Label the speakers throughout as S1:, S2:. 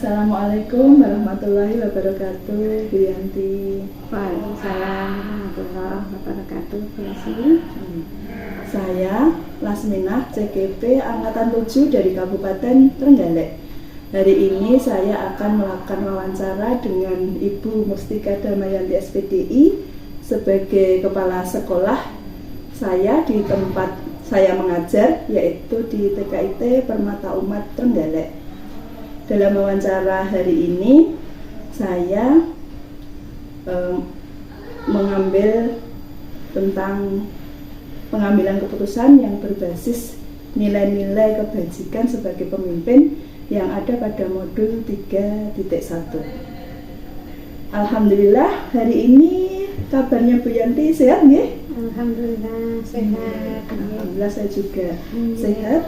S1: Assalamualaikum warahmatullahi wabarakatuh, Bu Yanti.
S2: Waalaikumsalam warahmatullahi wabarakatuh.
S1: Saya Lasminah CGP Angkatan 7 dari Kabupaten Trenggalek. Hari ini saya akan melakukan wawancara dengan Ibu Mustika Damayanti SPDI sebagai kepala sekolah saya di tempat saya mengajar, yaitu di TKIT Permata Umat Trenggalek. Dalam wawancara hari ini saya mengambil tentang pengambilan keputusan yang berbasis nilai-nilai kebajikan sebagai pemimpin yang ada pada modul 3.1. Alhamdulillah hari ini kabarnya Bu Yanti sehat nggih?
S2: Alhamdulillah sehat.
S1: Alhamdulillah saya juga sehat.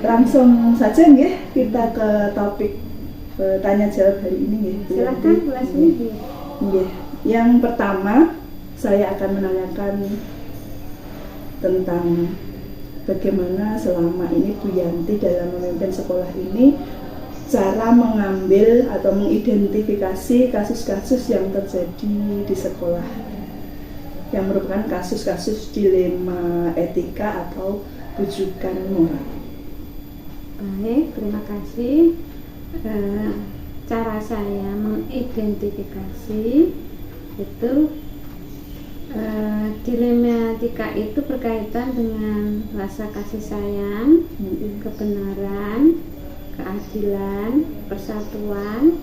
S1: Langsung saja nggih kita ke topik tanya jawab hari ini nggih.
S2: Silakan Bu Lasmi.
S1: Nggih. Yang pertama saya akan menanyakan tentang bagaimana selama ini Bu Yanti dalam memimpin sekolah ini cara mengambil atau mengidentifikasi kasus-kasus yang terjadi di sekolah yang merupakan kasus-kasus dilema etika atau rujukan moral.
S2: Baik, terima kasih. Cara saya mengidentifikasi itu dilema etika itu berkaitan dengan rasa kasih sayang, kebenaran, keadilan, persatuan,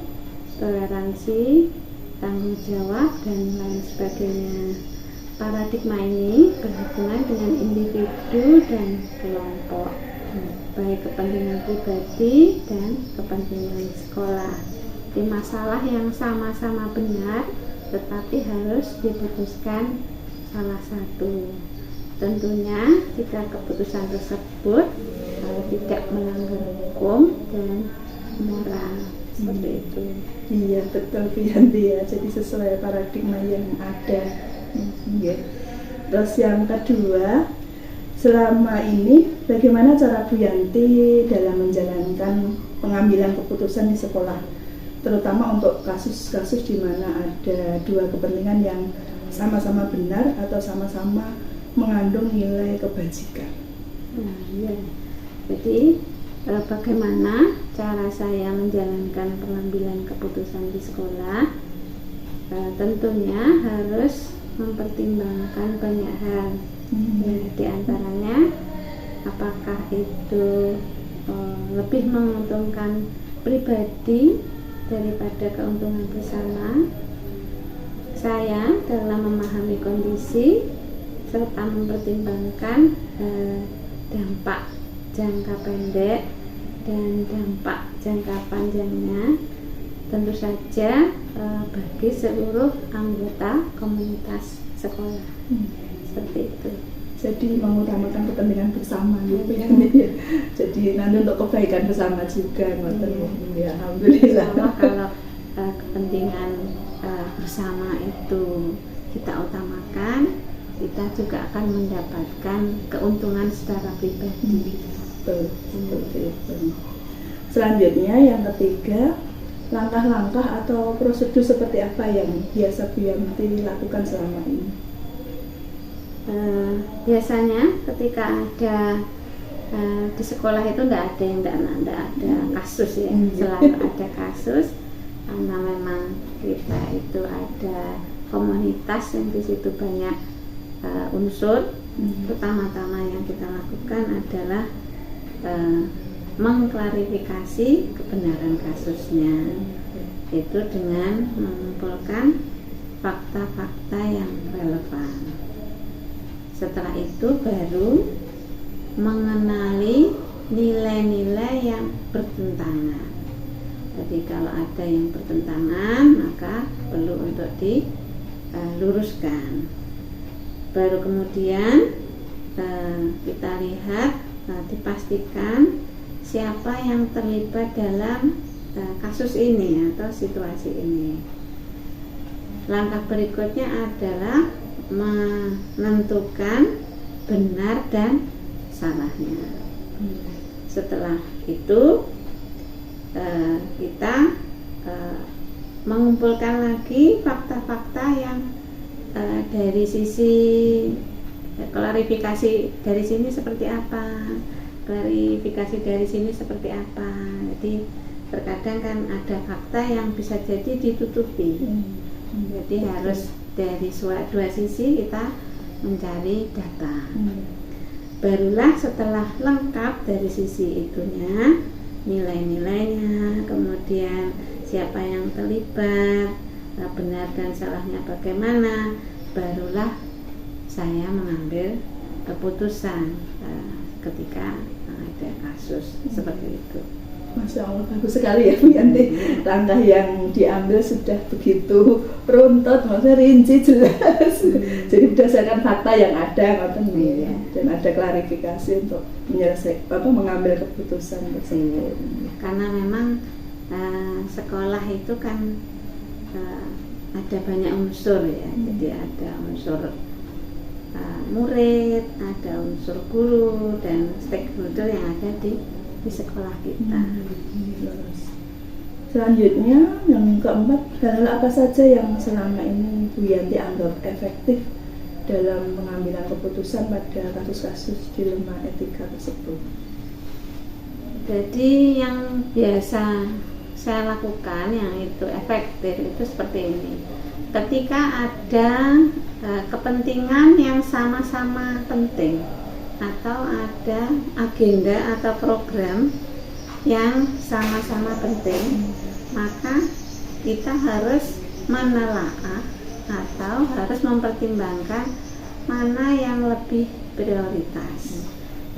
S2: toleransi, tanggung jawab, dan lain sebagainya. Paradigma ini berhubungan dengan individu dan kelompok, baik kepentingan pribadi dan kepentingan sekolah. Di masalah yang sama-sama benar, tetapi harus diputuskan salah satu. Tentunya jika keputusan tersebut tidak melanggar hukum dan moral, seperti itu.
S1: Iya betul Bu Yanti ya, jadi sesuai paradigma yang ada. Terus yang kedua, selama ini bagaimana cara Bu Yanti dalam menjalankan pengambilan keputusan di sekolah, terutama untuk kasus-kasus di mana ada dua kepentingan yang sama-sama benar atau sama-sama mengandung nilai kebajikan.
S2: Nah, iya. Jadi bagaimana cara saya menjalankan pengambilan keputusan di sekolah? Tentunya harus mempertimbangkan banyak hal. Di antaranya apakah itu lebih menguntungkan pribadi daripada keuntungan bersama. Saya dalam memahami kondisi serta mempertimbangkan dampak jangka pendek dan dampak jangka panjangnya, tentu saja bagi seluruh anggota komunitas sekolah. Seperti itu.
S1: Jadi mengutamakan kepentingan bersama gitu ya. Jadi nanti untuk kebaikan bersama juga. Ya, alhamdulillah.
S2: Kalau kepentingan bersama itu kita utamakan, kita juga akan mendapatkan keuntungan secara pribadi.
S1: Betul, seperti itu. Selanjutnya yang ketiga, langkah-langkah atau prosedur seperti apa yang biasa Bu Yanti lakukan selama ini?
S2: Biasanya ketika ada di sekolah itu tidak ada kasus ya, selalu ada kasus karena memang kita itu ada komunitas yang di situ banyak unsur. Pertama-tama yang kita lakukan adalah mengklarifikasi kebenaran kasusnya, itu dengan mengumpulkan fakta-fakta yang relevan. Setelah itu baru mengenali nilai-nilai yang bertentangan. Jadi kalau ada yang bertentangan maka perlu untuk diluruskan. Baru kemudian kita lihat, dipastikan siapa yang terlibat dalam kasus ini atau situasi ini. Langkah berikutnya adalah menentukan benar dan salahnya. Setelah itu kita mengumpulkan lagi fakta-fakta yang dari sisi klarifikasi dari sini seperti apa, klarifikasi dari sini seperti apa. Jadi terkadang kan ada fakta yang bisa jadi ditutupi. Jadi harus dari dua sisi kita mencari data. Barulah setelah lengkap dari sisi itunya, nilai-nilainya, kemudian siapa yang terlibat, benar dan salahnya bagaimana, barulah saya mengambil keputusan ketika ada kasus seperti itu.
S1: Masya Allah, bagus sekali ya Bu Yanti. Langkah yang diambil sudah begitu runtut, maksudnya rinci, jelas. Jadi berdasarkan fakta yang ada, dan ada klarifikasi untuk mengambil keputusan tersebut.
S2: Karena memang sekolah itu kan ada banyak unsur ya. Jadi ada unsur murid, ada unsur guru dan stakeholder yang ada di sekolah kita.
S1: Selanjutnya yang keempat, hal-hal apa saja yang selama ini Bu Yanti anggap efektif dalam pengambilan keputusan pada kasus-kasus dilema etika tersebut?
S2: Jadi yang biasa saya lakukan yang itu efektif itu seperti ini. Ketika ada kepentingan yang sama-sama penting atau ada agenda atau program yang sama-sama penting, maka kita harus menelaah atau harus mempertimbangkan mana yang lebih prioritas.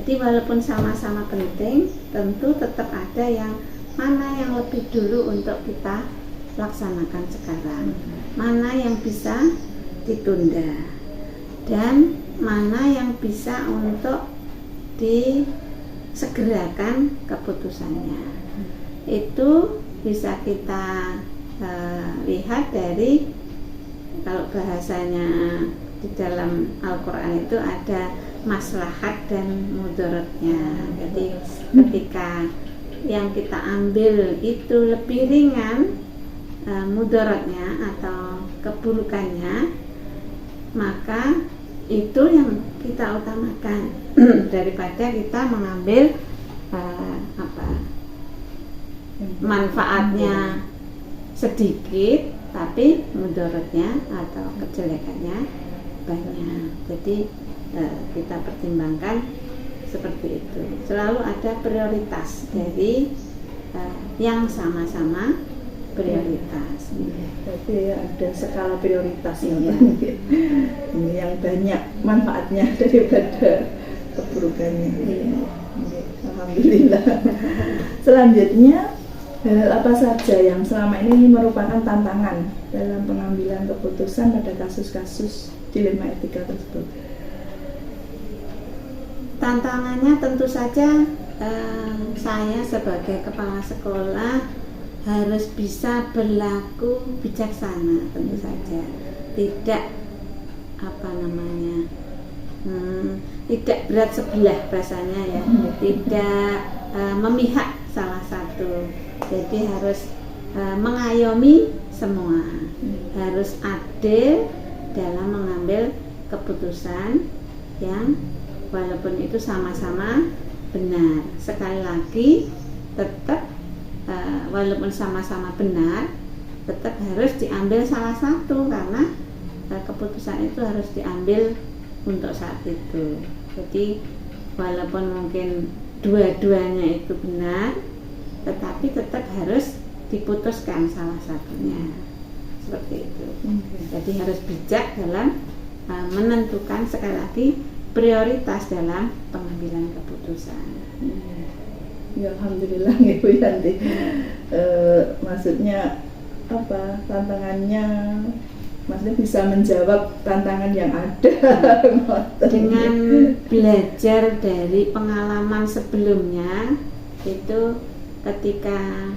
S2: Jadi walaupun sama-sama penting, tentu tetap ada yang mana yang lebih dulu untuk kita laksanakan sekarang, mana yang bisa ditunda, dan mana yang bisa untuk disegerakan keputusannya. Itu bisa kita lihat dari, kalau bahasanya di dalam Al-Quran itu ada maslahat dan mudaratnya. Jadi ketika yang kita ambil itu lebih ringan mudaratnya atau keburukannya, maka itu yang kita utamakan daripada kita mengambil manfaatnya sedikit tapi mudaratnya atau kejelekannya banyak. Jadi kita pertimbangkan seperti itu. Selalu ada prioritas dari yang sama-sama prioritas.
S1: Berarti ada skala prioritas yang yang banyak manfaatnya daripada keburukannya. Alhamdulillah. Selanjutnya, hal apa saja yang selama ini merupakan tantangan dalam pengambilan keputusan pada kasus-kasus dilema etika tersebut?
S2: Tantangannya tentu saja saya sebagai kepala sekolah harus bisa berlaku bijaksana, tentu saja tidak tidak berat sebelah bahasanya ya, tidak memihak salah satu. Jadi harus mengayomi semua, harus adil dalam mengambil keputusan yang walaupun itu sama-sama benar. Sekali lagi, tetap walaupun sama-sama benar, tetap harus diambil salah satu, karena keputusan itu harus diambil untuk saat itu. Jadi walaupun mungkin dua-duanya itu benar, tetapi tetap harus diputuskan salah satunya, seperti itu. Jadi harus bijak dalam menentukan, sekali lagi, prioritas dalam pengambilan keputusan.
S1: Ya, alhamdulillah ya Bu Yanti. Maksudnya apa? Tantangannya, maksudnya bisa menjawab tantangan yang ada
S2: dengan belajar dari pengalaman sebelumnya. Itu ketika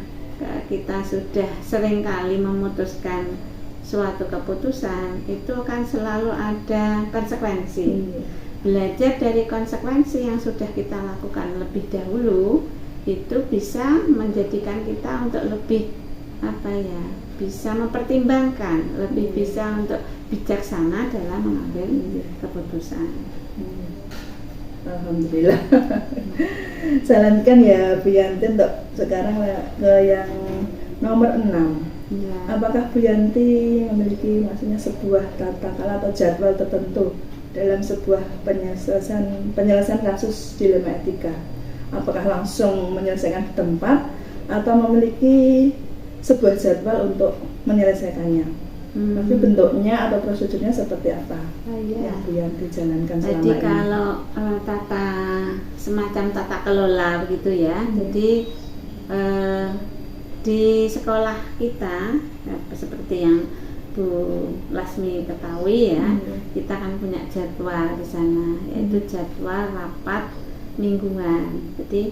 S2: kita sudah seringkali memutuskan suatu keputusan, itu kan selalu ada konsekuensi. Belajar dari konsekuensi yang sudah kita lakukan lebih dahulu, itu bisa menjadikan kita untuk lebih bisa mempertimbangkan, lebih bisa untuk bijaksana dalam mengambil keputusan.
S1: Alhamdulillah. Sarankan ya Bu Yanti untuk sekarang ke yang nomor 6.
S2: Ya.
S1: Apakah Bu Yanti memiliki maksudnya sebuah tata cara atau jadwal tertentu dalam sebuah penyelesaian kasus dilema etika? Apakah langsung menyelesaikan di tempat atau memiliki sebuah jadwal untuk menyelesaikannya? Tapi bentuknya atau prosedurnya seperti apa yang Bu Yanti jalankan selama
S2: jadi
S1: ini?
S2: Kalau semacam tata kelola begitu ya. Jadi di sekolah kita seperti yang Bu Lasmi ketahui ya, kita kan punya jadwal di sana, yaitu jadwal rapat mingguan. Jadi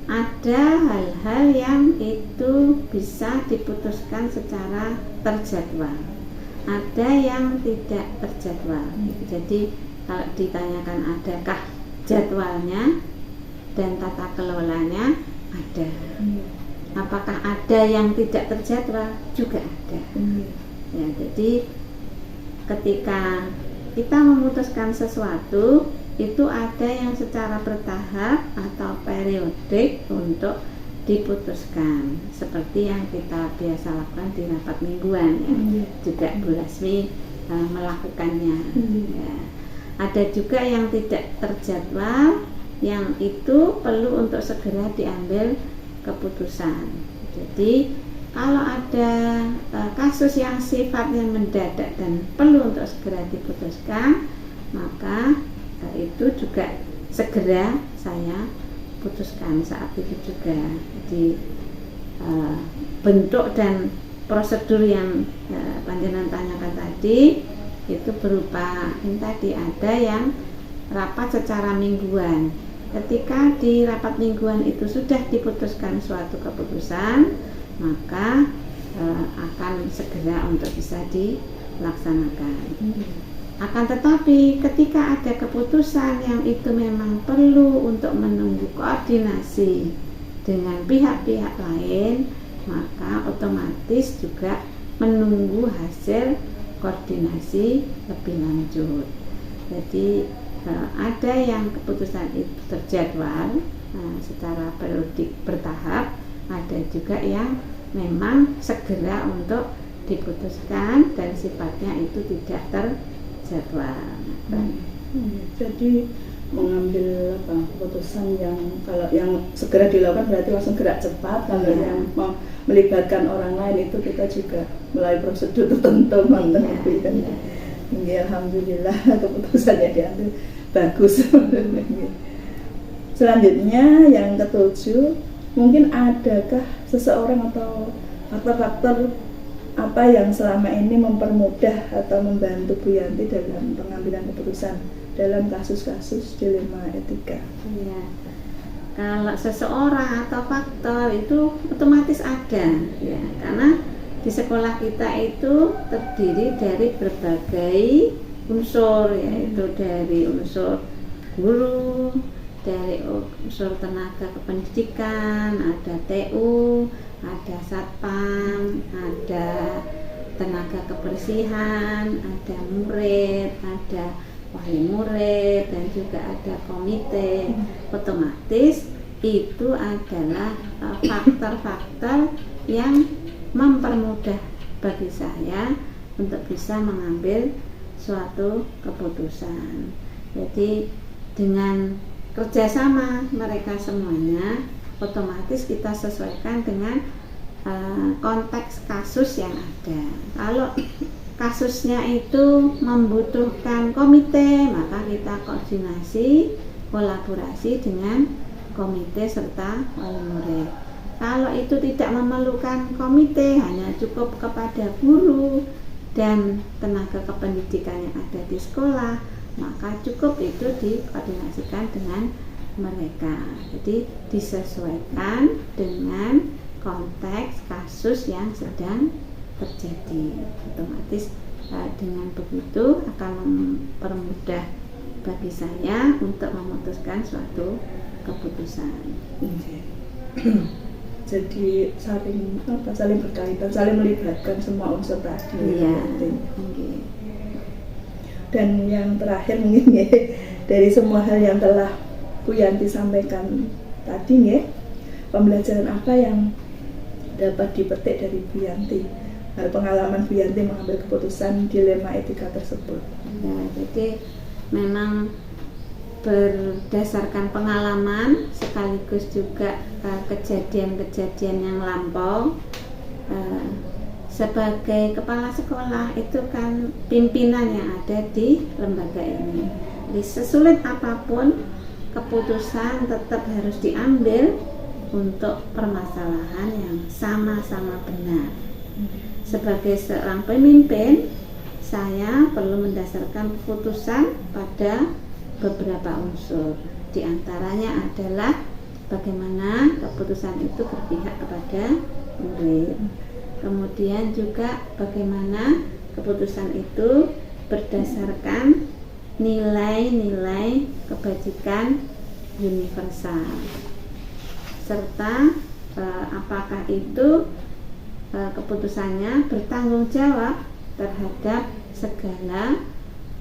S2: ada hal-hal yang itu bisa diputuskan secara terjadwal, ada yang tidak terjadwal. Jadi kalau ditanyakan adakah jadwalnya dan tata kelolanya, ada. Apakah ada yang tidak terjadwal? Juga ada. Ya, jadi ketika kita memutuskan sesuatu, itu ada yang secara bertahap atau periodik untuk diputuskan, seperti yang kita biasa lakukan di rapat mingguan ya. Juga Bu Lasmi melakukannya. Ya. Ada juga yang tidak terjadwal, yang itu perlu untuk segera diambil keputusan. Jadi kalau ada kasus yang sifatnya mendadak dan perlu untuk segera diputuskan, maka itu juga segera saya putuskan saat itu juga. Jadi bentuk dan prosedur yang panjenengan tanyakan tadi itu berupa ini tadi, ada yang rapat secara mingguan. Ketika di rapat mingguan itu sudah diputuskan suatu keputusan, maka akan segera untuk bisa dilaksanakan. Akan tetapi ketika ada keputusan yang itu memang perlu untuk menunggu koordinasi dengan pihak-pihak lain, maka otomatis juga menunggu hasil koordinasi lebih lanjut. Jadi ada yang keputusan itu terjadwal secara periodik bertahap, ada juga yang memang segera untuk diputuskan dan sifatnya itu tidak terjadwal.
S1: Jadi mengambil keputusan yang kalau yang segera dilakukan berarti langsung gerak cepat. Kalau yang melibatkan orang lain itu kita juga melalui prosedur tertentu. Alhamdulillah keputusannya diambil bagus. Selanjutnya yang ke-7, mungkin adakah seseorang atau faktor-faktor apa yang selama ini mempermudah atau membantu Bu Yanti dalam pengambilan keputusan dalam kasus-kasus dilema etika?
S2: Ya, kalau seseorang atau faktor itu otomatis ada ya, karena di sekolah kita itu terdiri dari berbagai unsur, yaitu dari unsur guru, dari unsur tenaga kependidikan, ada TU, ada satpam, ada tenaga kebersihan, ada murid, ada wali murid, dan juga ada komite. Otomatis itu adalah faktor-faktor yang mempermudah bagi saya untuk bisa mengambil suatu keputusan. Jadi dengan kerjasama mereka semuanya, otomatis kita sesuaikan dengan konteks kasus yang ada. Kalau kasusnya itu membutuhkan komite, maka kita koordinasi, kolaborasi dengan komite serta wali murid. Kalau itu tidak memerlukan komite, hanya cukup kepada guru dan tenaga kependidikan yang ada di sekolah, maka cukup itu dikoordinasikan dengan mereka. Jadi disesuaikan dengan konteks kasus yang sedang terjadi. Otomatis dengan begitu akan mempermudah bagi saya untuk memutuskan suatu keputusan.
S1: jadi saling berkaitan, saling melibatkan semua unsur tadi.
S2: Iya.
S1: Dan yang terakhir mungkin ya, dari semua hal yang telah Bu Yanti sampaikan tadi ya, pembelajaran apa yang dapat dipetik dari Bu Yanti, pengalaman Bu Yanti mengambil keputusan dilema etika tersebut?
S2: Ya, jadi memang berdasarkan pengalaman sekaligus juga kejadian-kejadian yang lampau. Sebagai kepala sekolah itu kan pimpinan yang ada di lembaga ini. Jadi sesulit apapun keputusan tetap harus diambil untuk permasalahan yang sama-sama benar. Sebagai seorang pemimpin, saya perlu mendasarkan keputusan pada beberapa unsur. Di antaranya adalah bagaimana keputusan itu berpihak kepada murid. Kemudian juga bagaimana keputusan itu berdasarkan nilai-nilai kebajikan universal, serta apakah itu keputusannya bertanggung jawab terhadap segala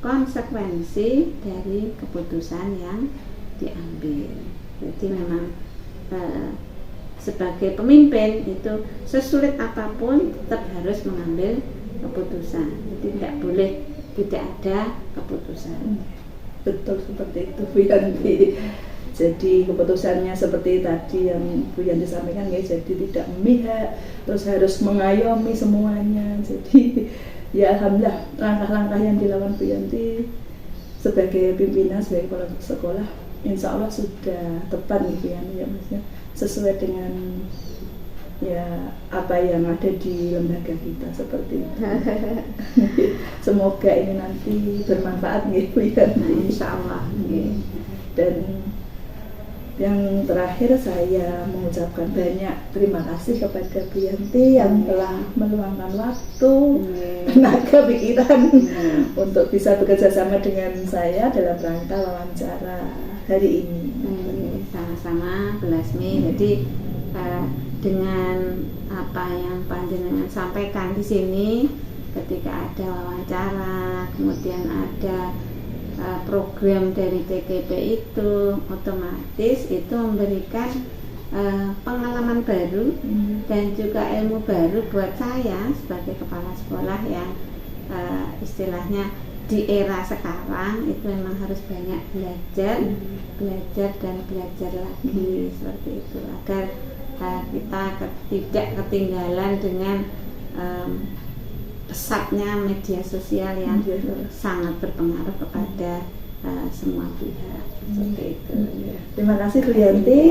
S2: konsekuensi dari keputusan yang diambil. Jadi memang sebagai pemimpin itu sesulit apapun tetap harus mengambil keputusan. Jadi tidak boleh tidak ada keputusan.
S1: Betul seperti itu Bu Yanti. Jadi keputusannya seperti tadi yang Bu Yanti sampaikan ya, jadi tidak memihak, terus harus mengayomi semuanya. Jadi ya alhamdulillah langkah-langkah yang dilakukan Bu Yanti sebagai pimpinan, sebagai kepala sekolah, insya Allah sudah tepat nih Bu Yanti ya, maksudnya sesuai dengan ya apa yang ada di lembaga kita seperti itu. Semoga ini nanti bermanfaat nih Bu Yanti.
S2: Insya Allah.
S1: Dan yang terakhir saya mengucapkan banyak terima kasih kepada Bu Yanti yang telah meluangkan waktu, tenaga, pikiran untuk bisa bekerja sama dengan saya dalam rangka wawancara hari ini.
S2: Sama-sama Bu Lasmi. Jadi dengan apa yang panjenengan sampaikan di sini, ketika ada wawancara, kemudian ada program dari TKP itu, otomatis itu memberikan pengalaman baru dan juga ilmu baru buat saya sebagai kepala sekolah yang istilahnya di era sekarang itu memang harus banyak belajar dan belajar lagi seperti itu, agar kita tidak ketinggalan dengan pesatnya media sosial yang sangat berpengaruh kepada semua pihak seperti itu.
S1: Terima kasih Bu Yanti.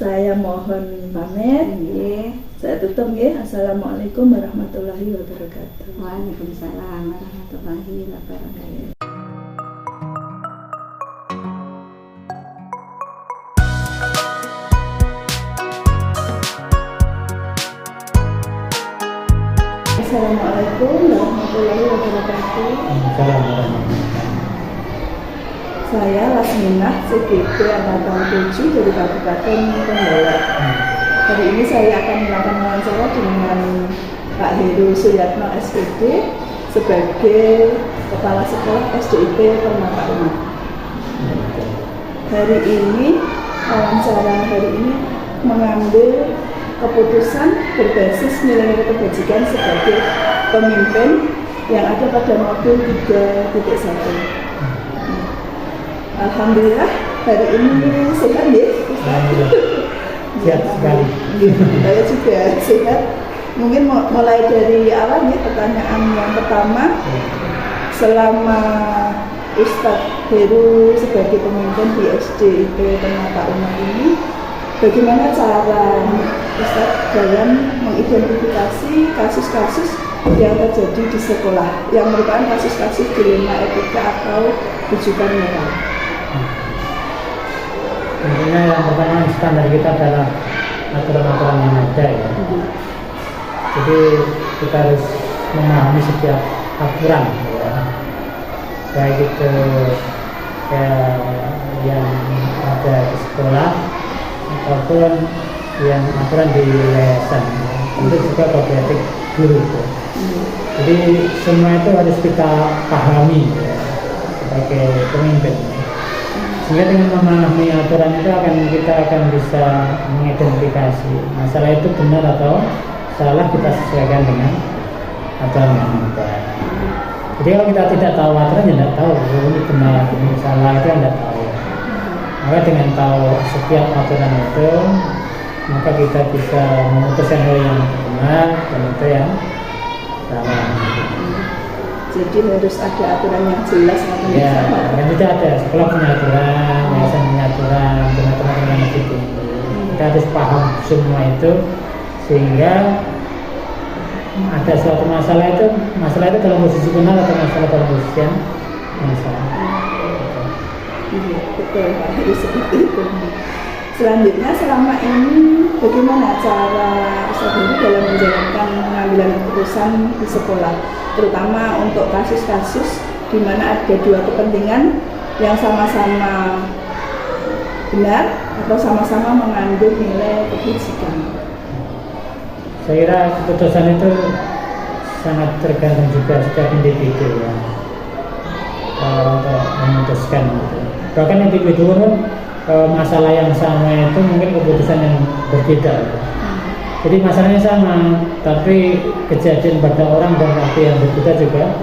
S1: Saya mohon pamit. Saya tutup ya. Assalamualaikum warahmatullahi wabarakatuh.
S2: Waalaikumsalam warahmatullahi wabarakatuh.
S1: Assalamualaikum warahmatullahi wabarakatuh. Saya Lasminah CGP angkatan 7 dari Kabupaten Trenggalek. Hari ini saya akan melakukan wawancara dengan Pak Heru Suyatno SPD sebagai Kepala Sekolah SDIP Permata Umat. Wawancara hari ini mengambil keputusan berbasis nilai-nilai kebajikan sebagai pemimpin yang ada pada modul 3.1. Alhamdulillah hari ini sehat ya Ustaz.
S3: Sehat sekali.
S1: Saya juga sehat. Mungkin mulai dari awal nih, pertanyaan yang pertama, selama Ustadz Heru sebagai pemimpin di SDIP Permata Umat ini, bagaimana cara Ustadz dalam mengidentifikasi kasus-kasus yang terjadi di sekolah yang merupakan kasus-kasus dilema etika atau rujukan moral?
S3: Tentunya yang pertama standar kita adalah aturan-aturan yang ada ya. Jadi kita harus memahami setiap aturan ya. Baik itu yang ada di sekolah ataupun yang aturan di yayasan, itu juga kode etik guru. Jadi semua itu harus kita pahami ya, sebagai pemimpin. Sehingga dengan memahami aturan itu kita akan bisa mengidentifikasi masalah itu benar atau salah, kita sesuaikan dengan aturan yang ada. Jadi kalau kita tidak tahu aturan, ya tidak tahu ini benar, ini salah, itu tidak tahu. Maka dengan tahu setiap aturan itu, maka kita bisa memutuskan hal yang benar dan itu yang salah.
S1: Jadi harus ada aturan yang jelas.
S3: Ya, kan tidak ada. Sekolah punya aturan, yayasan punya aturan, teman-teman yang lebih tinggi. Kita harus paham semua itu, sehingga ada suatu masalah itu dalam posisi benar atau masalah dalam posisi yang salah.
S1: Iya, betul Pak, harus seperti itu. Selanjutnya, selama ini bagaimana cara Ustadz Heru dalam menjalankan pengambilan keputusan di sekolah, terutama untuk kasus-kasus di mana ada dua kepentingan yang sama-sama benar atau sama-sama mengandung nilai kebajikan?
S3: Saya kira keputusan itu sangat tergantung juga setiap individu ya, untuk memutuskan. Bahkan individu pun masalah yang sama itu mungkin keputusan yang berbeda. Jadi masalahnya sama, tapi kejadian pada orang dan waktu yang berbeda juga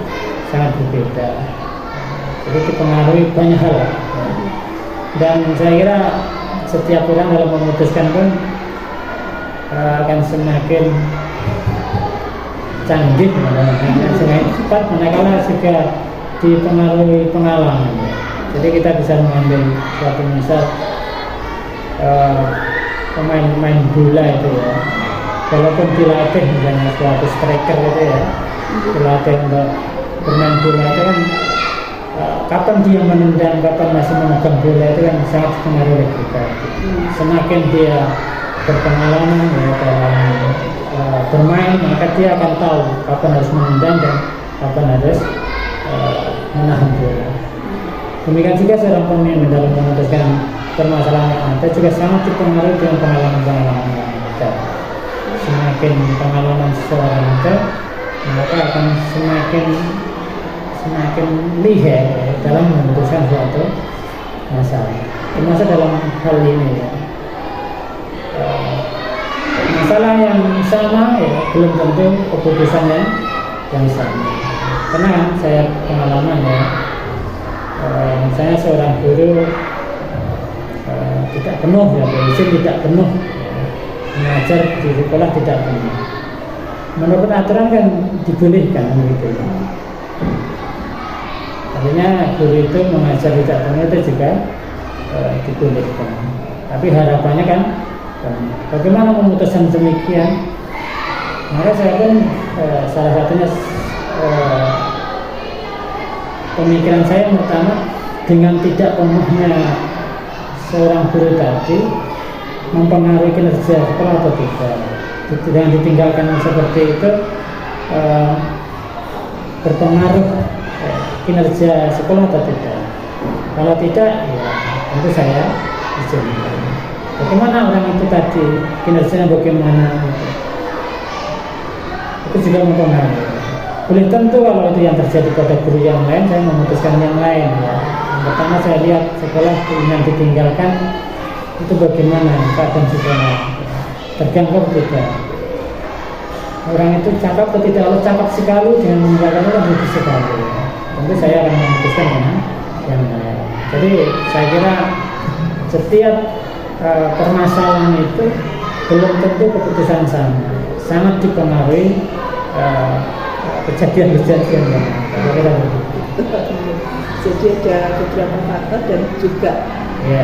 S3: sangat berbeda. Jadi dipengaruhi banyak hal. Dan saya kira setiap orang dalam memutuskan pun akan semakin canggih, semakin cepat manakala juga dipengaruhi pengalaman. Jadi kita bisa mengambil suatu misal pemain bola itu ya, walaupun dilatih misalnya suatu striker gitu ya, dilatih untuk bermain bola itu kan kapan dia menendang, kapan masih memegang bola itu kan sangat dipengaruhi juga. Semakin dia berpengalaman ya dalam bermain, maka dia akan tahu kapan harus menendang dan kapan harus menahan bola. Demikian juga seorang pemimpin dalam memutuskan permasalahan yang ada juga sangat dipengaruhi dengan pengalaman-pengalaman yang ada. Semakin pengalaman seseorang ada, maka akan semakin lihai dalam memutuskan suatu masalah. Termasuk dalam hal ini ya. Masalah yang sama ya belum tentu keputusannya yang sama. Karena saya pengalaman ya, saya seorang guru tidak penuh ya, izin tidak penuh, mengajar di sekolah tidak penuh. Menurut aturan kan dibolehkan begitu. Artinya guru itu mengajar tidak penuh itu juga dibolehkan. Tapi harapannya kan bagaimana memutuskan demikian? Maka saya pun salah satunya pemikiran saya pertama, dengan tidak penuhnya seorang guru tadi mempengaruhi kinerja sekolah atau tidak. Dengan ditinggalkan seperti itu berpengaruh kinerja sekolah atau tidak. Kalau tidak, ya tentu saya izinkan. Bagaimana orang itu tadi, kinerjanya bagaimana itu juga mempengaruhi. Boleh tentu kalau itu yang terjadi pada guru yang lain, saya memutuskan yang lain ya. Yang pertama saya lihat sekolah yang ditinggalkan itu bagaimana keadaan sekolah, terganggu tidak. Orang itu cakap atau tidak, kalau cakap sekali dengan meninggalkan itu bagus sekali. Tentu saya akan memutuskan yang lain. Jadi saya kira setiap permasalahan itu belum tentu keputusan sama, sangat dipengaruhi kejadian-kejadian yang ada.
S1: Jadi ada beberapa faktor dan juga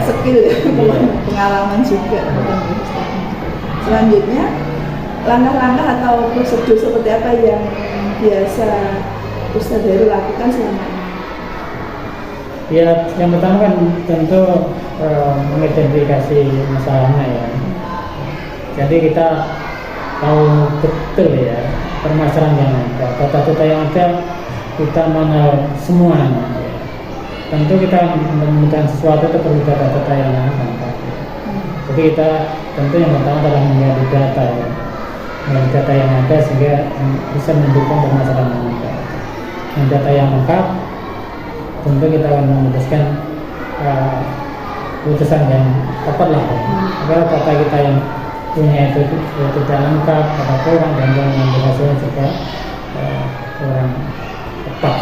S1: skill ya, pengalaman juga. Selanjutnya, langkah-langkah atau prosedur seperti apa yang biasa Ustadz Heru lakukan selama ini?
S3: Ya, yang pertama kan tentu mengidentifikasi masalahnya ya. Jadi kita tahu betul ya permasalahan yang ada, data-data yang ada kita mengenal semuanya. Tentu kita menemukan sesuatu itu perlu data-data yang ada. Jadi Jadi kita tentu yang pertama adalah menggali data ya. Menggali data yang ada sehingga bisa mendukung permasalahan yang ada. Dengan data yang lengkap tentu kita akan memutuskan keputusan yang tepat lah. Agar data kita yang punya itu tidak lengkap atau kurang dan mengambil hasilnya juga kurang tepat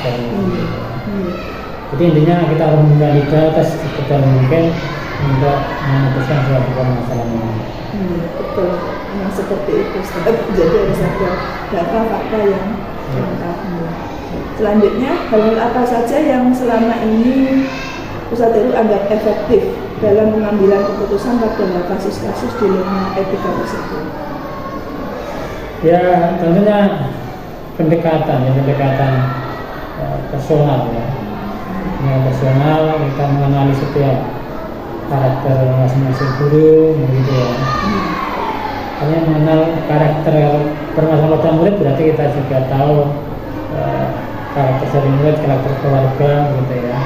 S3: Jadi intinya kita harus menggali data sekitar mungkin untuk memutuskan suatu permasalahan.
S1: Betul, memang seperti itu. Jadi harus ada data fakta yang lengkap. Selanjutnya, hal apa saja yang selama ini Ustadz Heru anggap efektif dalam pengambilan keputusan pada kasus-kasus dilema etika tersebut?
S3: Ya, tentunya pendekatan personal ya. Yang personal, kita mengenali setiap karakter masing-masing guru, begitu ya. Hanya mengenal karakter permasalahan murid berarti kita juga tahu karakter dari murid, karakter keluarga, gitu ya.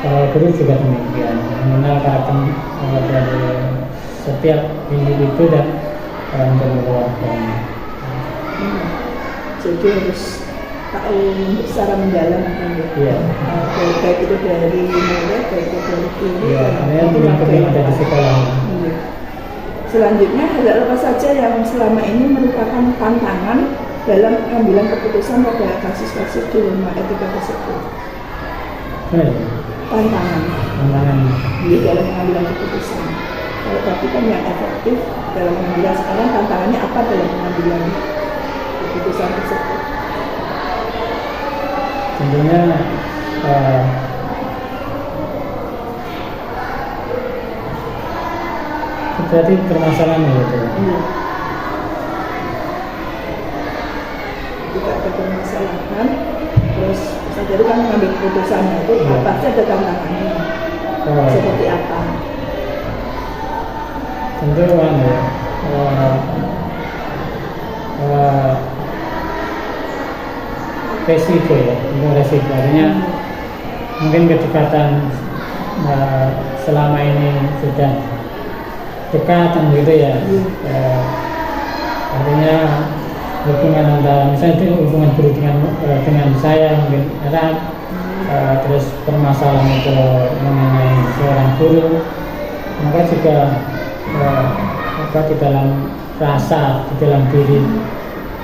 S3: Kalau guru juga demikian, mengenal karakter dari setiap individu dan keluarga.
S1: Jadi harus tahu secara mendalam
S3: ya.
S1: Baik itu dari murid, baik itu dari guru,
S3: lingkup yang ada di sekolah.
S1: Selanjutnya, hal apa saja yang selama ini merupakan tantangan dalam pengambilan keputusan pada kasus-kasus dilema etika tersebut? Tantangan di dalam pengambilan keputusan. Kalau tadi kan yang efektif dalam pengambilan, sekarang tantangannya apa dalam pengambilan keputusan tersebut?
S3: Tentunya berarti permasalahan gitu.
S1: Jika ada permasalahan, terus Ustadz Heru kan mengambil keputusannya itu pasti ada tantangannya. Seperti apa?
S3: Tentu resiko ya, resiko artinya mungkin kedekatan selama ini sudah dekatan gitu ya. Artinya hubungan antara misalnya itu hubungan guru dengan saya mungkin erat, terus permasalahan itu mengenai seorang guru, maka juga di dalam rasa, di dalam diri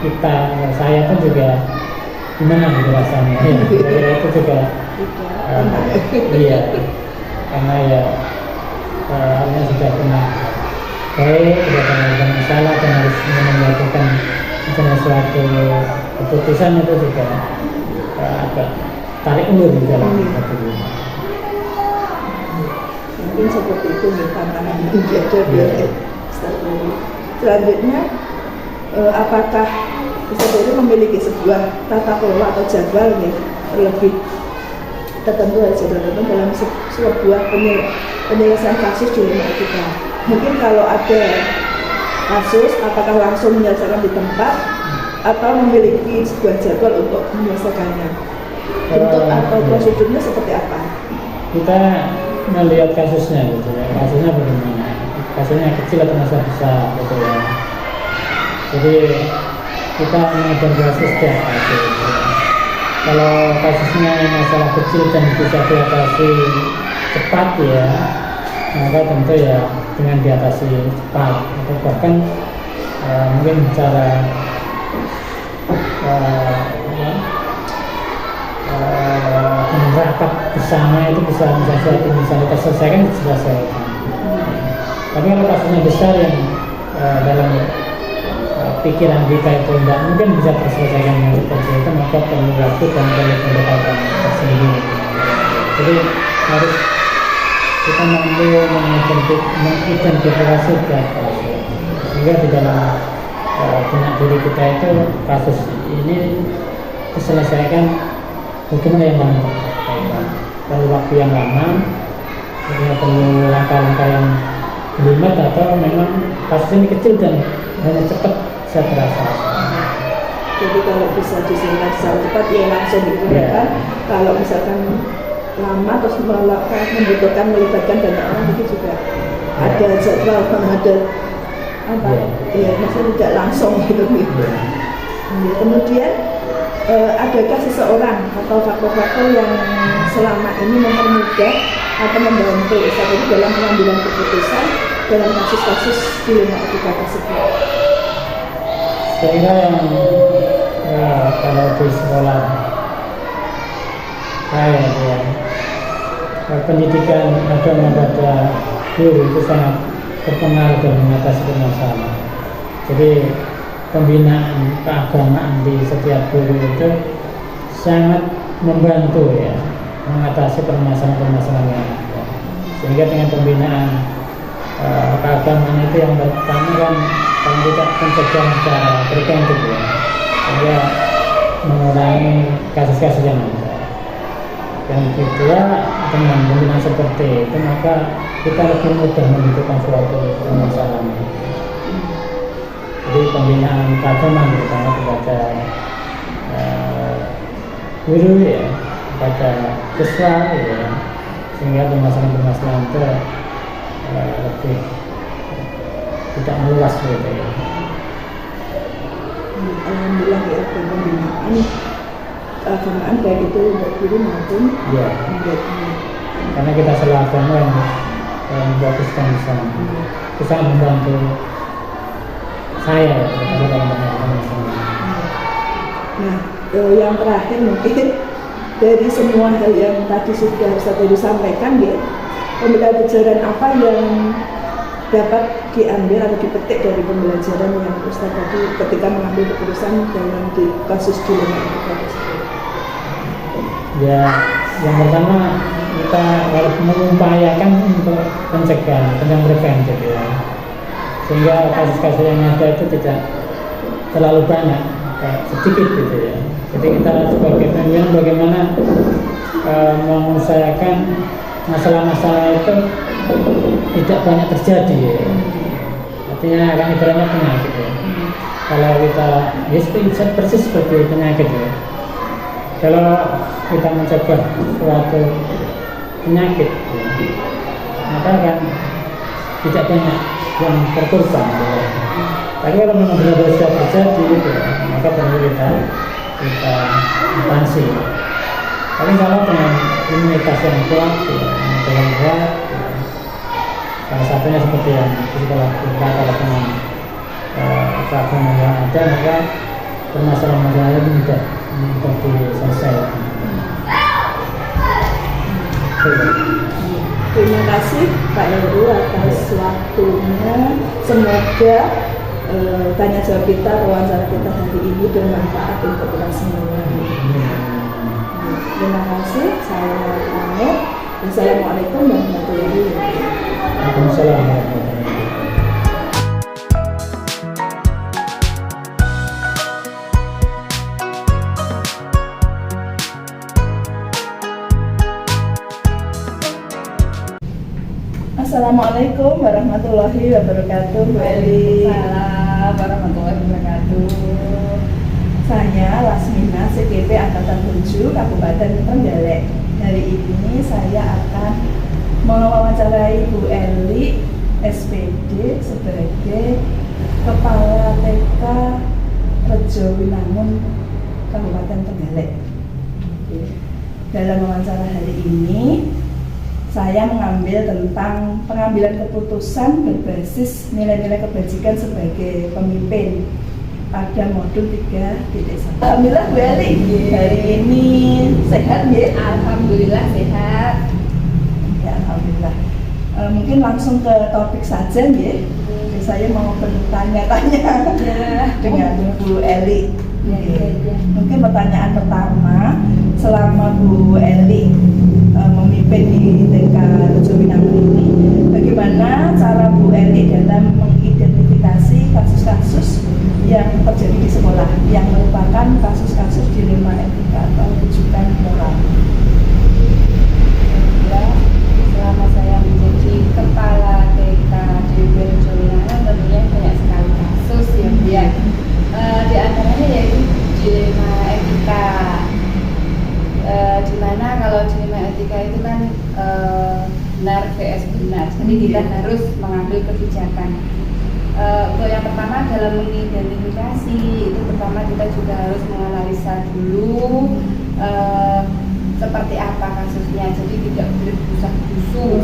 S3: kita, saya pun juga gimana gitu rasanya ya, itu juga iya, karena ya hanya sudah kena sudah kena masalah dan harus melakukan suatu keputusan itu juga agak tarik ulur di dalam hati.
S1: Mungkin seperti itu nih tantangan yang menjadi selanjutnya, apakah Ustadz Heru memiliki sebuah tata kelola atau jadwal nih terlebih tertentu dalam sebuah penyelesaian kasus dilema etika? Mungkin kalau ada kasus, apakah langsung menyelesaikan di tempat atau memiliki sebuah jadwal untuk menyelesaikannya? Bentuk atau prosedurnya seperti apa?
S3: Kita melihat kasusnya gitu ya, kasusnya bagaimana? Kasusnya kecil atau masalah besar gitu ya. Jadi kita mengevaluasi setiap kasus. Kalau kasusnya masalah kecil dan bisa diatasi cepat ya, maka tentu ya dengan diatasi cepat atau bahkan mungkin secara rapat bersama itu bisa kita selesaikan diselesaikan. Tapi kalau kasusnya besar yang dalam pikiran kita itu tidak mungkin bisa terselesaikan dengan seperti itu, maka perlu waktu dan perlu pendekatan tersendiri. Jadi harus kita mampu mengidentifikasi data sehingga di dalam benak diri kita itu kasus ini diselesaikan bagaimana yang paling tepat. Perlu waktu yang lama, perlu langkah-langkah yang jelimet, atau memang kasus ini kecil dan hanya cepat saya terasa.
S1: Jadi kalau bisa diselesaikan secara cepat ya langsung digunakan. Kalau misalkan lama terus membutuhkan melibatkan banyak orang, itu juga ada jadwal kan, ada apa ya, maksudnya tidak langsung gitu. Kemudian adakah seseorang atau faktor-faktor yang selama ini mempermudah atau membantu Ustaz Edi dalam pengambilan keputusan dalam kasus-kasus dilema etika tersebut?
S3: Saya kira yang kalau di sekolah saya ya, pendidikan agama pada guru itu sangat berpengaruh dalam mengatasi permasalahan. Jadi pembinaan keagamaan di setiap guru itu sangat membantu ya mengatasi permasalahan-permasalahan yang ada. Sehingga dengan pembinaan keagamaan itu yang pertama kan kalau kita mencegah secara preventif ya, sehingga mengurangi kasus-kasus yang ada. Yang kedua, dengan pembinaan seperti itu maka kita lebih mudah menentukan suatu permasalahan. Jadi pembinaan keagamaan terutama kepada guru ya, kepada siswa ya, sehingga permasalahan-permasalahan itu lebih tidak meluas gitu ya.
S1: Alhamdulillah ya, pembinaan keagamaan baik itu untuk guru maupun
S3: ya, karena kita selalu agama yang fokuskan di sana. Itu sangat membantu saya terutama dalam pengalaman saya.
S1: Nah, yang terakhir mungkin dari semua hal yang tadi sudah Ustaz Edi sampaikan ya, pembelajaran apa yang dapat diambil atau dipetik dari pembelajaran yang Ustaz tadi ketika mengambil keputusan dalam di kasus dilema etika tersebut?
S3: Ya, yang pertama kita harus mengupayakan untuk pencegahan preventif ya, sehingga kasus-kasus yang ada itu tidak terlalu banyak, sedikit gitu ya. Jadi kita sebagai pemimpin bagaimana mengusahakan masalah-masalah itu tidak banyak terjadi ya. Artinya akan ibaratnya penyakit ya. Kalau kita ya persis seperti penyakit ya. Kalau kita mencegah suatu penyakit ya, maka akan tidak banyak yang berkorban ya. Tapi kalau memang benar-benar sudah terjadi gitu, maka perlu kita atasi. Tapi kalau dengan imunitas yang kuat, yang kuat, salah satunya seperti yang di sekolah kita, kalau dengan keagamaan yang ada, maka permasalahan-permasalahan itu mudah diselesaikan.
S1: Terima kasih Pak Heru atas waktunya. Semoga tanya jawab kita, wawancara kita hari ini bermanfaat untuk kita semua. Terima kasih. Saya pamit. Wassalamualaikum warahmatullahi wabarakatuh.
S3: Waalaikumsalam warahmatullahi wabarakatuh.
S1: Assalamualaikum warahmatullahi wabarakatuh, Bu Eli.
S4: Waalaikumsalam warahmatullahi wabarakatuh.
S1: Saya Lasmina, CGP Angkatan 7 Kabupaten Trenggalek. Hari ini saya akan mewawancarai Bu Eli, SPD, sebagai Kepala TK Rejo Winangun Kabupaten Trenggalek. Dalam wawancara hari ini saya mengambil tentang pengambilan keputusan berbasis nilai-nilai kebajikan sebagai pemimpin pada modul 3.1. Alhamdulillah Bu Eli, hari ini sehat ya?
S4: Alhamdulillah sehat.
S1: Ya, alhamdulillah. Mungkin langsung ke topik saja ya. Saya mau bertanya-tanya dengan Bu Eli. Mungkin pertanyaan pertama, selama Bu Eli memimpin di TK Rejo Winangun ini, bagaimana cara Bu Eli dalam mengidentifikasi kasus-kasus yang terjadi di sekolah yang merupakan kasus-kasus dilema etika atau rujukan moral?
S4: Ya, selama saya menjadi kepala TK di Rejo Winangun tentunya banyak sekali kasus ya, Bu ya. Di antaranya yaitu dilema etika. Dimana kalau dilema etika itu kan benar vs benar. Jadi kita harus mengambil kebijakan. Untuk yang pertama dalam mengidentifikasi itu pertama kita juga harus menganalisa dulu seperti apa kasusnya, jadi tidak boleh busak-busuk.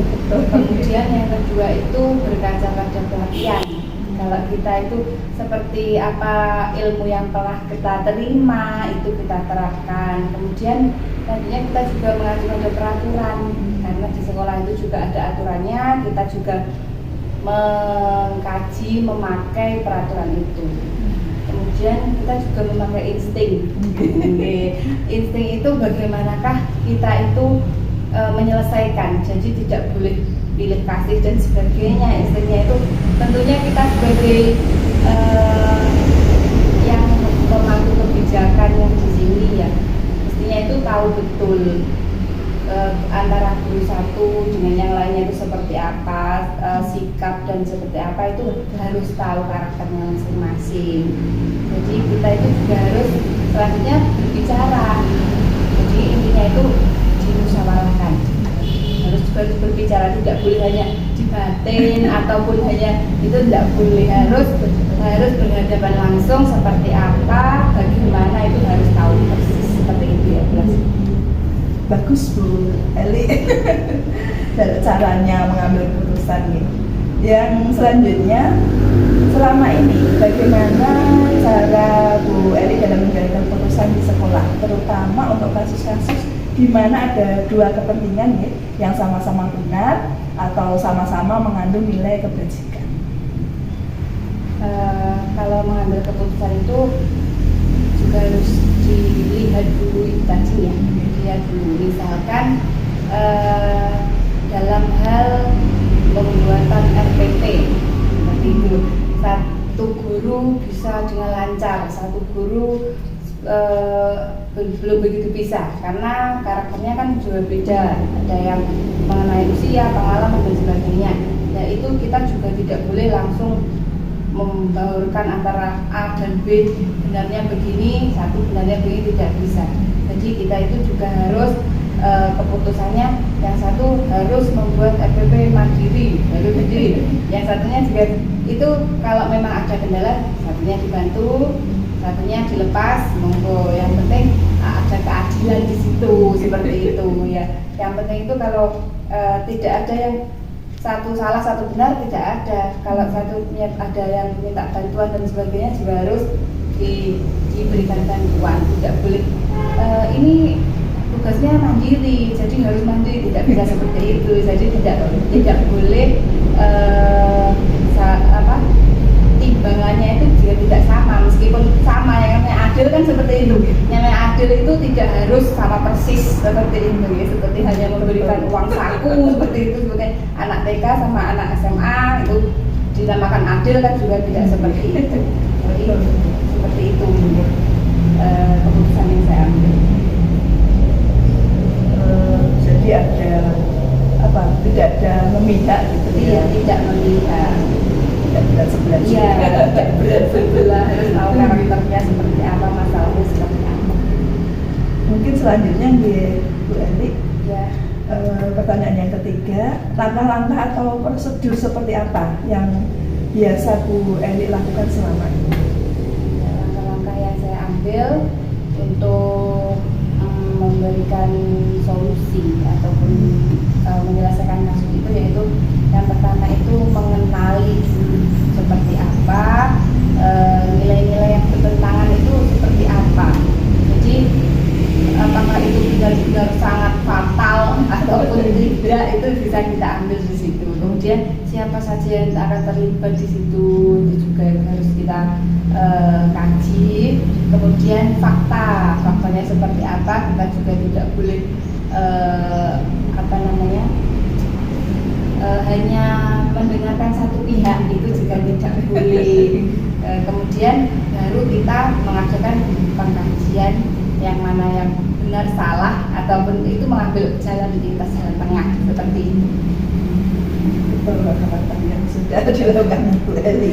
S4: Kemudian yang kedua itu berkaca pada pelatihan. Kalau kita itu seperti apa ilmu yang telah kita terima itu kita terapkan. Kemudian nantinya kita juga mengacu pada peraturan, karena di sekolah itu juga ada aturannya. Kita juga mengkaji, memakai peraturan itu. Kemudian kita juga memakai insting. Insting itu bagaimanakah kita itu menyelesaikan. Jadi tidak boleh pilih kasih dan sebagainya. Instingnya itu tentunya kita sebagai yang pemangku kebijakan yang di sini ya, mestinya itu tahu betul antara guru satu dengan yang lainnya itu seperti apa, sikap dan seperti apa itu harus tahu karakternya masing-masing. Jadi kita itu juga harus selanjutnya berbicara. Jadi intinya itu dimusyawarahkan. Harus juga berbicara, tidak boleh hanya dibatin ataupun hanya itu tidak boleh, harus berhadapan langsung seperti apa, bagaimana itu harus tahu persis seperti itu ya.
S1: Bagus Bu Eli dari caranya mengambil keputusan nih. Yang selanjutnya, selama ini bagaimana cara Bu Eli dalam menjalankan keputusan di sekolah, terutama untuk kasus-kasus di mana ada dua kepentingan nih, yang sama-sama benar atau sama-sama mengandung nilai kebajikan.
S4: Kalau mengambil keputusan itu juga harus dilihat dulu itu tadi ya. Lihat dulu, misalkan dalam hal pembuatan RPP seperti itu, satu guru bisa dengan lancar, satu guru belum begitu bisa karena karakternya kan juga beda, ada yang mengenai usia, pengalaman dan sebagainya. Nah itu kita juga tidak boleh langsung membaurkan antara A dan B, benarnya begini, satu benarnya begini, tidak bisa. Jadi kita itu juga harus keputusannya, yang satu harus membuat RPP mandiri, baru mandiri. Yang satunya juga itu kalau memang ada kendala, satunya dibantu, satunya dilepas, monggo. Yang penting ada keadilan di situ, seperti itu ya. Yang penting itu kalau tidak ada yang satu salah satu benar, tidak ada. Kalau satunya ada yang minta bantuan dan sebagainya juga harus diberikan bantuan, tidak boleh ini tugasnya mandiri, jadi harus mandiri, tidak bisa seperti itu. Jadi tidak boleh timbangannya itu juga tidak sama, meskipun sama yang namanya adil kan seperti itu. Yang namanya adil itu tidak harus sama persis seperti itu ya, seperti hanya memberikan uang saku seperti itu, seperti anak TK sama anak SMA itu dinamakan adil kan juga tidak seperti itu. Jadi seperti itu keputusan yang saya ambil.
S1: Jadi ada apa? Tidak ada memihak gitu
S4: ya? Tidak memihak.
S1: Tidak berat sebelah.
S4: Iya, tidak berat sebelah. Harus tahu karakternya seperti apa, masalahnya seperti apa.
S1: Mungkin selanjutnya Bu Eli.
S4: Ya.
S1: Pertanyaan yang ketiga, langkah-langkah atau prosedur seperti apa yang biasa Bu Eli lakukan selama ini?
S4: Langkah-langkah yang saya ambil untuk memberikan solusi ataupun menyelesaikan kasus itu, yaitu yang pertama itu mengenali dulu seperti apa, nilai-nilai yang bertentangan itu seperti apa. Jadi apakah itu benar-benar sangat fatal ataupun tidak, itu bisa kita ambil di situ. Kemudian siapa saja yang akan terlibat di situ itu juga harus kita kaji. Kemudian faktanya seperti apa, kita juga tidak boleh hanya mendengarkan satu pihak, itu juga tidak boleh. Kemudian baru kita mengadakan pengkajian yang mana yang benar salah ataupun itu mengambil jalan lintas, jalan tengah seperti itu.
S1: Betul kata yang sudah dilakukan Bu Eli.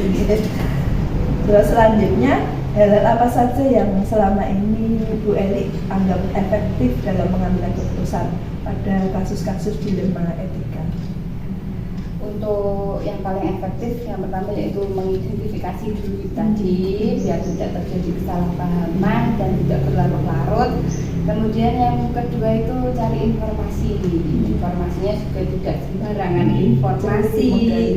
S1: Terus selanjutnya, hal apa saja yang selama ini Bu Eli anggap efektif dalam mengambil keputusan pada kasus-kasus dilema etika?
S4: untuk yang paling efektif yang pertama yaitu mengidentifikasi dulu tadi biar tidak terjadi kesalahpahaman dan tidak berlarut-larut. Kemudian yang kedua itu cari informasi. Informasinya juga tidak sembarangan informasi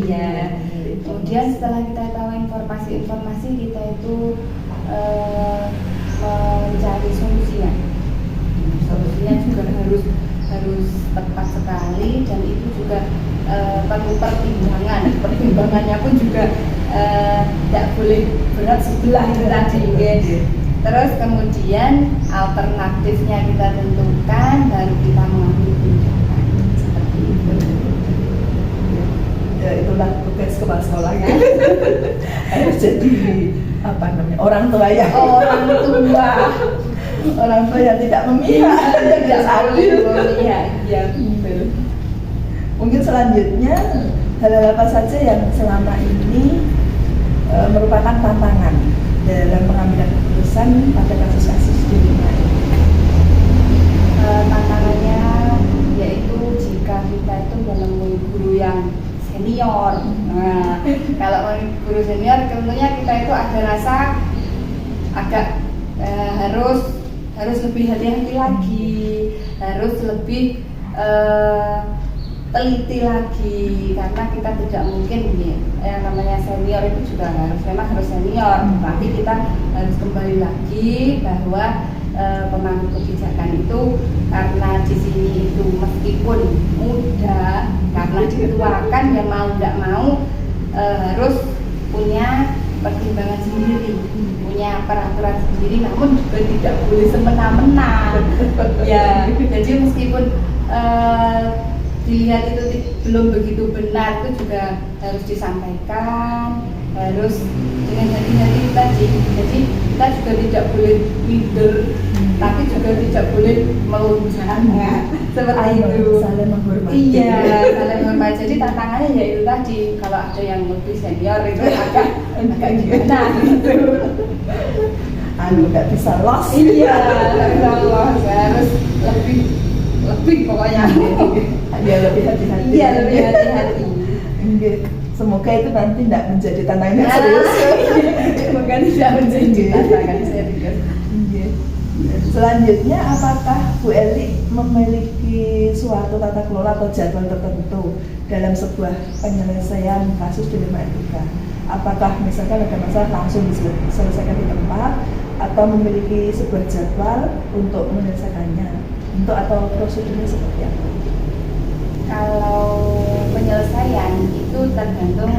S4: ya. Kemudian setelah kita tahu informasi kita itu mencari solusinya. Solusinya juga harus tepat sekali dan itu juga perlu pertimbangan. Pertimbangannya pun juga tidak boleh berat sebelah itu tadi. Terus kemudian alternatifnya kita tentukan, baru kita mengambil tindakan seperti itu.
S1: Ya itulah tugas kepala sekolah kan. Harus jadi orang tua yang orang tua yang tidak memihak, tidak adil.
S4: Ya betul.
S1: Mungkin selanjutnya hal-hal apa saja yang selama ini merupakan tantangan dalam pengambilan keputusan pada kasus-kasus di rumah ini?
S4: Tantangannya yaitu jika kita itu menemui guru yang senior. Nah, kalau guru senior tentunya kita itu ada rasa agak harus lebih hati-hati lagi, harus lebih teliti lagi karena kita tidak mungkin yang namanya senior itu juga memang harus senior, tapi kita harus kembali lagi bahwa pemangku kebijakan itu karena di sini itu meskipun muda karena dituakan ya mau tidak mau harus punya pertimbangan sendiri, punya peraturan sendiri, namun juga tidak boleh semena-mena. Ya, jadi meskipun dilihat itu belum begitu benar, itu juga harus disampaikan, harus dengan hati-hati tadi. Jadi kita juga tidak boleh minder, tapi juga tidak boleh melonjak. Seperti itu.
S1: Saling menghormati.
S4: Iya, saling menghormati. Jadi tantangannya ya itu tadi, kalau ada yang lebih senior itu agak gimana gitu.
S1: Nggak bisa loss.
S4: Iya, nggak bisa loss. Harus lebih pokoknya.
S1: Ya lebih hati-hati.
S4: Iya, lebih hati-hati.
S1: Semoga itu nanti tidak menjadi tantangan yang serius.
S4: Semoga tidak menjadi tantangan serius.
S1: Selanjutnya, apakah Bu Eli memiliki suatu tata kelola atau jadwal tertentu dalam sebuah penyelesaian kasus dilema etika? Apakah misalkan ada masalah langsung diselesaikan di tempat atau memiliki sebuah jadwal untuk menyelesaikannya? Untuk atau prosedurnya seperti apa?
S4: Kalau penyelesaian itu tergantung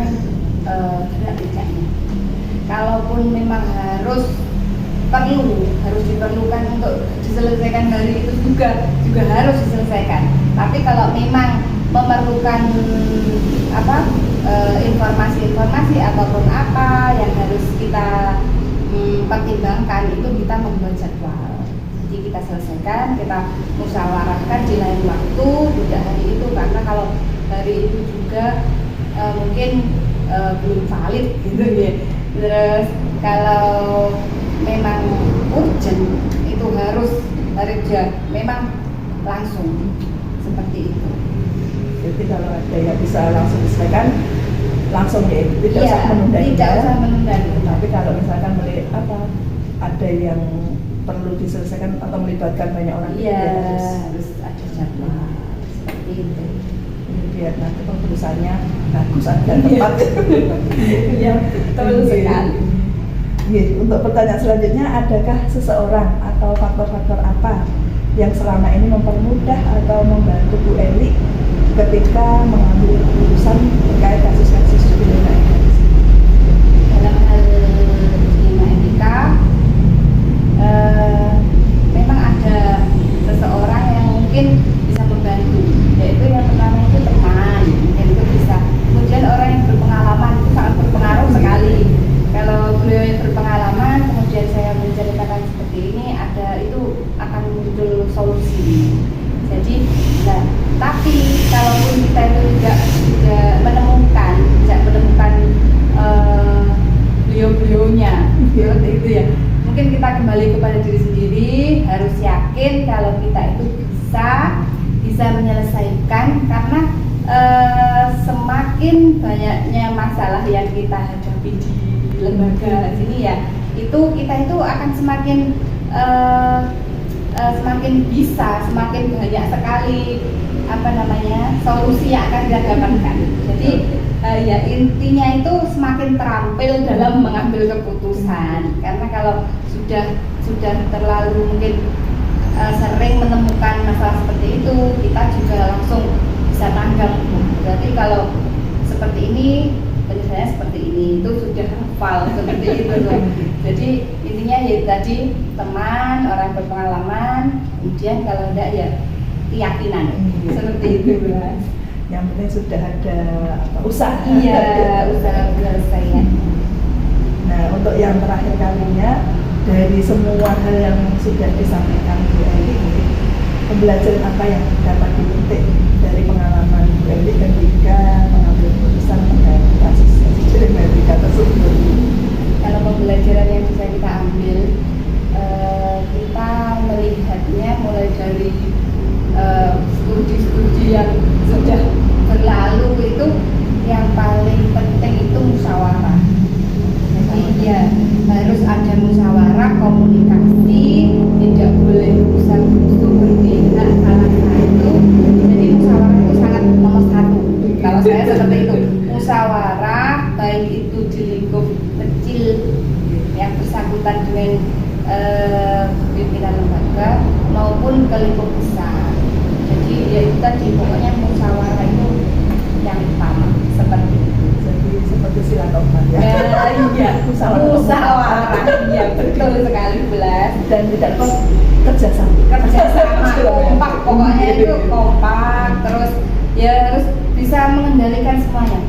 S4: gerak tidaknya. Kalaupun memang harus diperlukan untuk diselesaikan hari itu juga harus diselesaikan. Tapi kalau memang memerlukan informasi ataupun apa yang harus kita pertimbangkan, itu kita membuat jadwal. Jadi kita selesaikan, kita musyawarahkan di lain waktu, tidak hari itu, karena kalau hari itu juga mungkin belum valid gitu ya. Terus kalau memang urgent itu harus memang langsung seperti itu.
S1: Jadi kalau ada yang bisa langsung diselesaikan langsung ya, tidak usah menunda.
S4: Tidak usah menunda.
S1: Tapi kalau misalkan ada yang perlu diselesaikan atau melibatkan banyak orang,
S4: harus ada jadwal seperti itu.
S1: Biar nanti keputusannya bagus dan tepat.
S4: Iya, betul sekali.
S1: Untuk pertanyaan selanjutnya, adakah seseorang atau faktor-faktor apa yang selama ini mempermudah atau membantu Bu Eli ketika mengambil keputusan terkait kasus-kasus dilema etika?
S4: Dalam hal dilema etika, memang ada seseorang yang mungkin bisa membantu, yaitu yang pertama itu teman, yang itu bisa. Kemudian orang yang berpengalaman itu sangat berpengaruh sekali. Kalau beliau yang berpengalaman, kemudian saya menceritakan seperti ini, itu akan muncul solusi. Jadi, tapi kalaupun kita itu tidak menemukan beliau-beliaunya, seperti itu ya. Mungkin kita kembali kepada diri sendiri, harus yakin kalau kita itu bisa menyelesaikan, karena semakin banyaknya masalah yang kita hadapi di lembaga sini ya, itu kita itu akan semakin bisa, semakin banyak sekali solusi yang akan kita dapatkan. Jadi ya intinya itu semakin terampil dalam mengambil keputusan. Karena kalau sudah terlalu mungkin sering menemukan masalah seperti itu, kita juga langsung bisa tanggap. Berarti kalau seperti ini, penyelesaiannya seperti ini, itu sudah hafal seperti itu loh. Jadi intinya ya tadi teman, orang berpengalaman, kemudian kalau enggak ya keyakinan seperti itu Mas.
S1: Yang penting sudah ada usaha.
S4: Iya, usaha penyelesaian.
S1: Nah, untuk yang terakhir kalinya, dari semua hal yang sudah disampaikan Bu Eli, pembelajaran apa yang dapat dipetik dari pengalaman Bu Eli ketika mengambil keputusan mengenai kasus Medika tersebut?
S4: Kalau pembelajaran yang bisa kita ambil, kita melihatnya mulai dari studi-studi yang sudah berlalu itu, yang paling penting itu musyawarah. Jadi ya harus ada musyawarah, komunikasi, tidak boleh usah-usah berpihak salah satu. Jadi musyawarah itu sangat nomor satu. Kalau saya seperti itu, musyawarah baik itu di lingkup kecil yang bersangkutan dengan pimpinan lembaga maupun ke lingkup besar. Jadi ya itu tadi, pokoknya musyawarah itu yang utama seperti itu.
S1: Jadi seperti silaturahmi ya.
S4: Iya, musyawarah. Iya, betul sekali Belas.
S1: Dan tidak kerjasama,
S4: kompak, pokoknya itu kompak, terus ya harus bisa mengendalikan semuanya.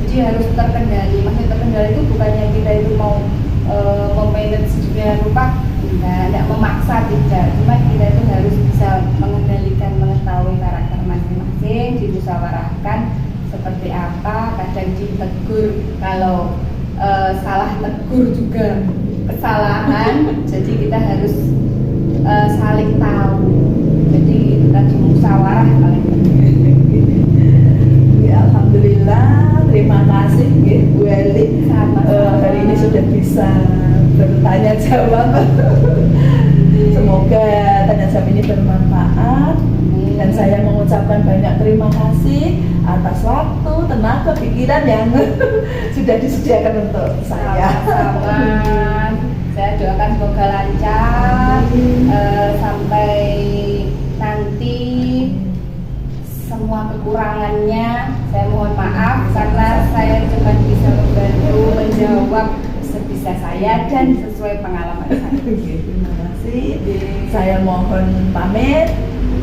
S4: Jadi harus terkendali. Maksud terkendali itu bukannya kita itu mau memanage sedemikian rupa, tidak memaksa, tidak. Cuma kita itu harus bisa mengendalikan, mengetahui karakter masing-masing, dimusyawarahkan seperti apa, kadang ditegur kalau salah, tegur juga kesalahan. Jadi kita harus saling tahu. Jadi itu tadi musyawarah paling penting.
S1: Ya, alhamdulillah, terima kasih ya, Bu Eli. Hari ini sudah bisa bertanya jawab. Semoga tanya jawab ini bermanfaat. Dan saya mengucapkan banyak terima kasih atas waktu, tenaga, pikiran yang sudah disediakan untuk saya.
S4: Sama-sama. Saya doakan semoga lancar sampai nanti. Semua kekurangannya saya mohon maaf, karena saya cuma bisa membantu menjawab sebisa saya dan sesuai pengalaman saya.
S1: Terima kasih. Saya mohon pamit.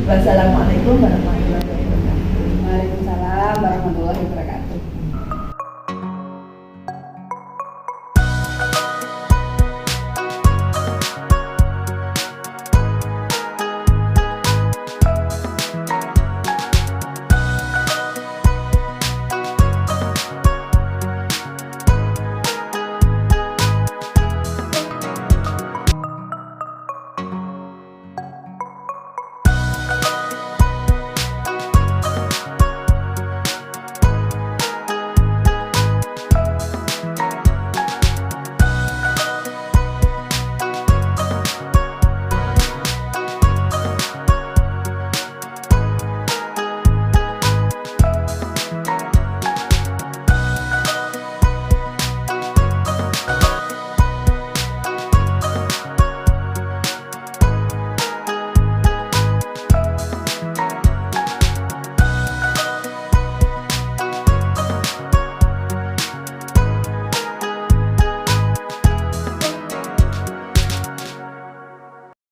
S1: Wassalamualaikum warahmatullahi wabarakatuh.
S4: Waalaikumsalam warahmatullahi wabarakatuh.